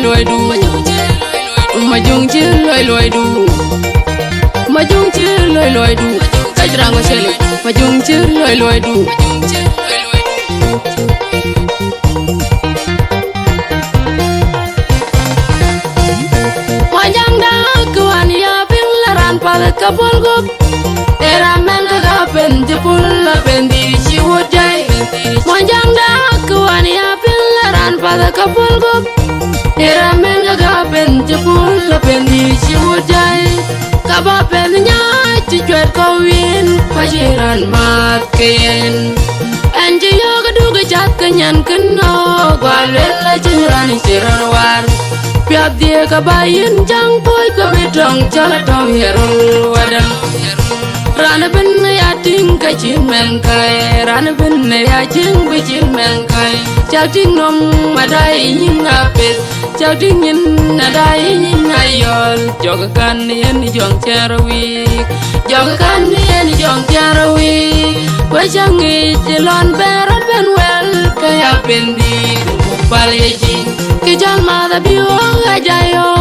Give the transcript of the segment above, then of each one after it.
loi du ma jung chi loi du ma jung chi loi du kajrango shele ma jung chi loi du Wajangda kuan ya ping laran pal kapolgo era men ga pen jepul la pen diri chi wodai Wajangda kuan ya ping laran pal kapolgo era men ga pen jepul la pen diri chi wodai kaba pen nya chi chwet ko win pajiran mat ken Anji yoga duga chat kanyan keno gwalel la jiran siran war Piap dia kabayin jang boy kabitong chala tong herul wadang Rana ben ya ting kachin men kai Rana ben ya jing bichin men kai Chao ting nom madai yin apit Chao ting yin nadai yin ayol Joga kan yen jong charawik Joga kan yen jong charawik Wajangi jilon berat ben wel Kaya pendi kupal yajing Kijang mada biwa gajayo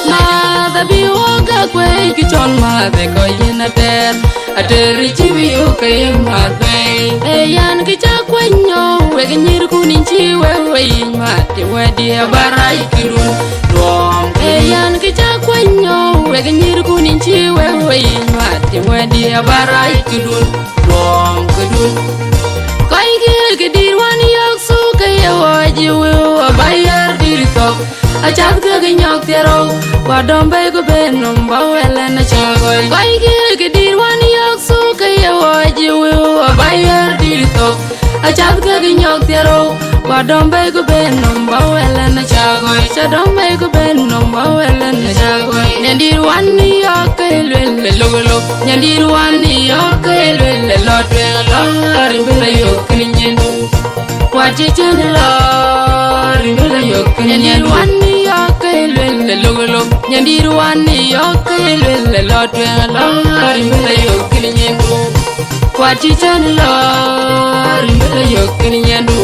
Mada biwa gakwe Kichon mada ko yin ater Ater chibiyo kaya mada Eyan kichakwe nyo Wege nyir kunin chiwe Weyin mati wedi abarai kirun Dom Eyan kichakwe nyo Wege nyir kunin chiwe Weyin mati wedi abarai kirun Dom kirun Koi kiri kidir wani yok su Kaya waji wewa bayar diri tok Achat kage nyok tero Wadombe ko benom bawele na chagoy Koi kiri kidir wani yok su Kaya waji wewa bayar diri tok Achat kage nyok tero Wadombe ko benom bawele na chagoy Chadombe ko benom bawele na chagoy Nyandir wani yok elwele logolo Nyandir wani yok elwele lotwe Rimbila yok kinyenu Waji chandela Rimbila yok kinyenu Wani yok elwele logolo Nyandir wani yok elwele lotwe Rimbila yok kinyenu Waji chandela Rimbila yok kinyenu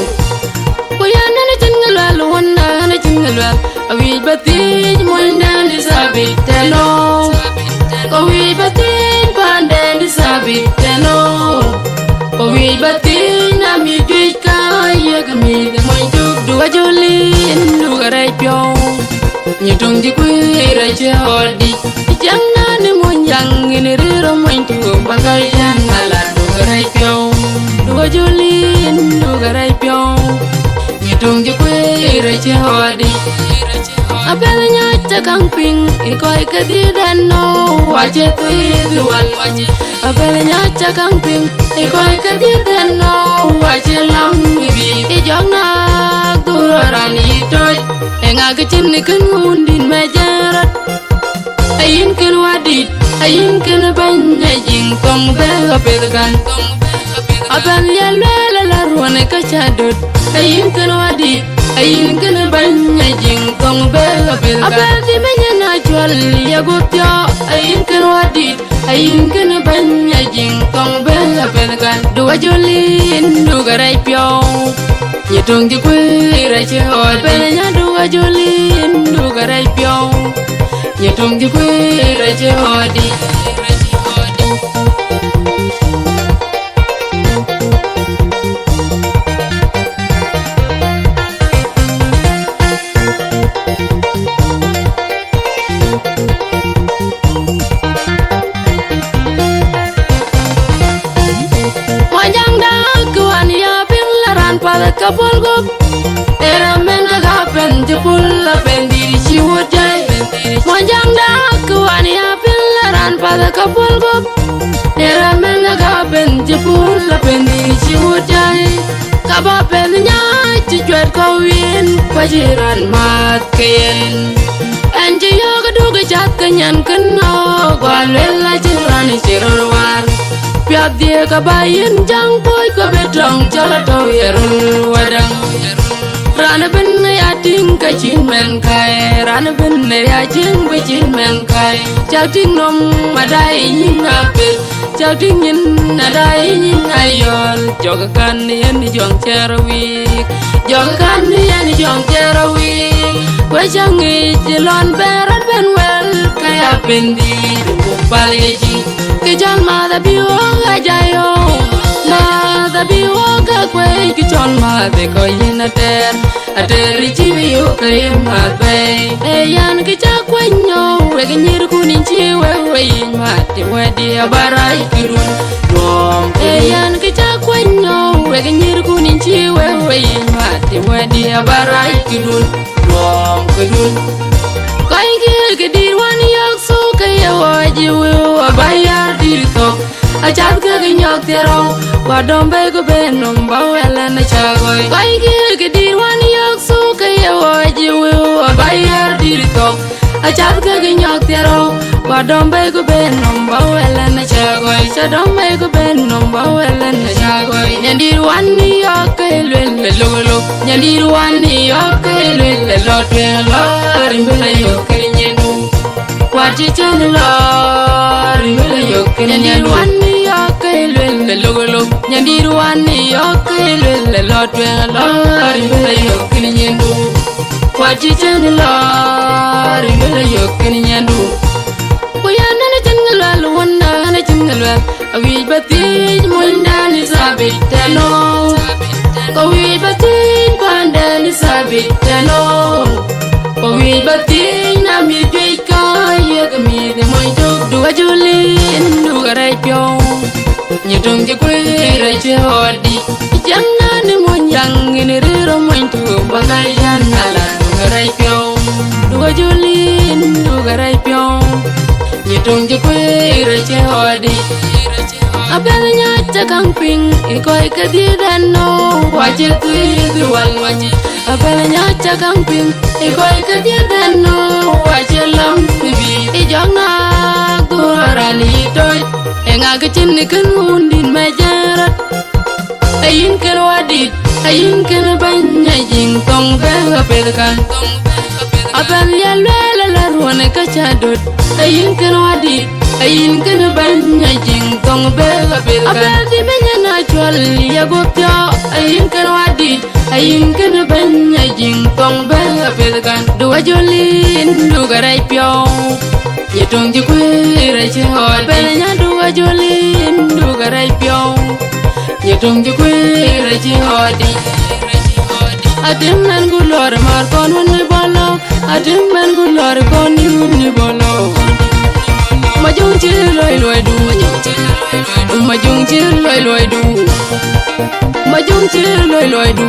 Kuyana na changalwal Wana na changalwal Awi batij Moindan disabiteno Kawi batij Pandan disabiteno Kawi batij Nami juij kaya kami Moin tuk dua julin Dua raipyo Nyutung jikwira jodi Jang nani monjang Ini riro moin tuk Bangkayan Alat dua raipyo Dua julin Dua raipyo Nyutung jikwira jodi Apelnya cakang ping Ikoi ketidan no Wajah tu iduan wajah Apelnya cakang ping Ikoi ketidan no Wajah lam ibi Ijong nak Turan itoj Enga kecin ikan undin majarat Ayin kan wadid Ayin kan banyak jingkong Bega pelgan Apelnya lalaruan kacadut Ayin kan wadid Ayin kan banyak jingkong bela bela Apel di menyana jual ya gutyo Ayin kan wadid Ayin kan banyak jingkong bela bela kan Dua julin dua raipyo Nyitung di kue raja hod Belanya dua julin dua raipyo Nyitung di kue raja hodi Kapolgo era men ga pen jepul la pen diri chi wodai Manjangda kuan ya pin laran pada kapolgo era men ga pen jepul la pen diri chi wodai kaba pen nya chi chwet ko win pajiran mat ken Anji yoga duga chat kanyan keno gwalel la jiran siran war Piap dia kabayin jang boy kabitong chala tong herul wadang Rana ben ya ting kachin men kai Rana ben ya jing bichin men kai Chao ting nom madai yin apit Chao ting yin nadai yin ayol Joga kan yen jong charawik Joga kan yen jong charawik changi jilon berat ben wel kaya pendi baleji ke jan ma da biwo ga jayo ma da biwo ga kwe ki chon ma de ko yina ter ateri chiyo kay ma be e yan ki cha kwenyo we nyir kunin chi we ma te we di abarai kirun dom e yan ki cha kwenyo we nyir kunin chi we ma te we di abarai kirun dom kirun kai ki dir wan yak so kay waji we abayar dir to a chat ka nyok tero wa dombe ko benom ba wala na chagoy kai ki dir wan yak so kay waji we abayar dir to a chat ka nyok tero wa dombe ko benom ba wala na chagoy cha dombe ko benom ba wala na chagoy nyandir wan yak kay le lo nyandir wan yak kay le lo twe lo rimbele yo kay nyenu waji chen lo rimbele yo kay nyenu wan yak kay le lo nyandir wan yak kay le lo twe lo rimbele yo kay nyenu waji chen lo rimbele yo kay nyenu kuyana na jangal wonna na jangal awi batij mondani sabitano kawi batij pandani sabitano kawi batij na mi jika yeg mi de moy du ajulin du garay pyo nyedong je kwe ray che hodi janna ni mon yang ni riro moy tu bagay janala du garay pyo du ajulin du garay pyo nyedong je kwe ray che hodi abelnya cakang ping ikoi kediadano wajil tuidu wal wajil abelnya cakang ping ikoi kediadano wajil lam bibi ijona gurani toy enga kecin niken undin majarat ayin ken wadit ayin ken banya jing tong bela pelkan abel ya la ruane kachadot ayin ken wadit ayin ken banya jing tong bela pelkan abel di banya natural ya gopya ayin ken wadit ayin ken banya jing tong bela pelkan dua jolin du garai pyo yetong ji kwe rai che hol benya dua jolin du garai pyo yetong ji kwe rai che hodi adim nan gulor mar kon ni bolo adim man gulor kon ni bolo majung chi loy du majung chi loy du majung chi loy du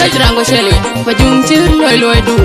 kajrango shele majung chi loy du